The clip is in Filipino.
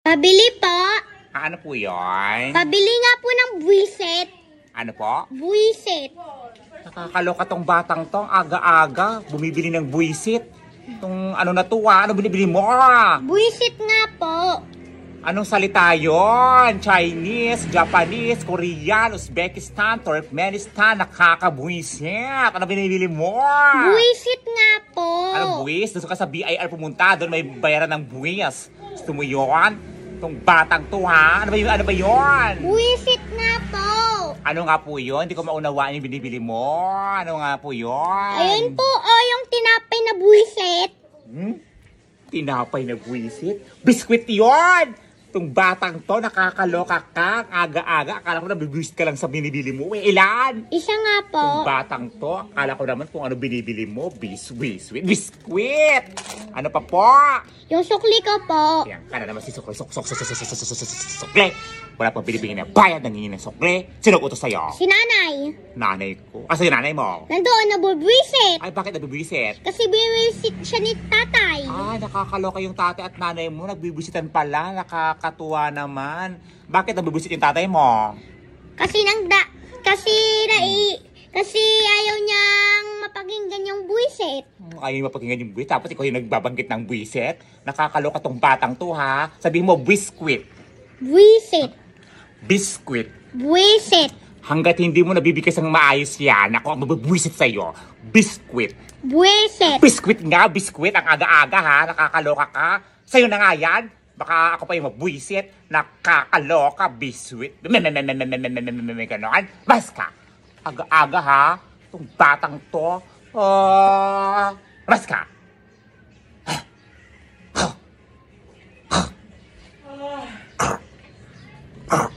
Pabili po. Ano po yun? Pabili nga po ng buwisit. Ano po? Buwisit. Nakakaloka tong batang to. Aga-aga. Bumibili ng buwisit. Itong ano na to Ano binibili mo? Buwisit nga po. Anong salita yon? Chinese, Japanese, Korean, Uzbekistan, Turkmenistan. Nakakabuwisit. Ano binibili mo? Buwisit nga po. Ano buwis? Gusto ka sa BIR pumunta. Doon may bayaran ng buwis. Gusto mo yun? Itong batang to ha? Ano ba yun? Buwisit nga po. Ano nga po yun? Hindi ko maunawaan yung binibili mo. Ano nga po yun? Ayun po, yung tinapay na buwisit. Tinapay na buwisit? Biskwit yun! Itong batang to, nakakaloka ka. Aga-aga, akala ko na bibwisit ka lang sa binibili mo. Ilan? Isa nga po. Itong batang to, akala ko naman kung ano binibili mo. Biskwit. Ano pa po? Yung sukli ko po. Yan ka na naman si sukli. Sukli. Wala pang binibigyan na bayad, nangingin ng sukli. Sino utos sa'yo? Si nanay. Nanay ko. Kasi nanay mo. Nandoon, nabubwisit. Ay, bakit nabibwisit? Kasi biniwisit siya ni tatay. Ay, nakakaloka yung tatay at nanay mo. Nagbibisitan pala. Nakakatuwa naman. Bakit nabibwisit yung tatay mo? Kasi kasi ayaw niyang mapakinggan yung buwisit. Ayaw yung mapakinggan yung buwisit. Tapos ikaw yung nagbabanggit ng buwisit. Nakakaloka tong batang to ha. Sabihin mo, biskwit. Buwisit. Biskwit. Buwisit. Hanggat hindi mo nabibigkas ng maayos yan, ako ang mabibwisit sa'yo. Biskwit. Buwisit. Biskwit nga, biskwit. Ang aga-aga ha. Nakakaloka ka. Sa'yo na nga yan. Baka ako pa yung mabwisit. Nakakaloka, biskwit. Ganon. Mas ka. Aga-aga ha. Itong batang to. Mas ka. Ah.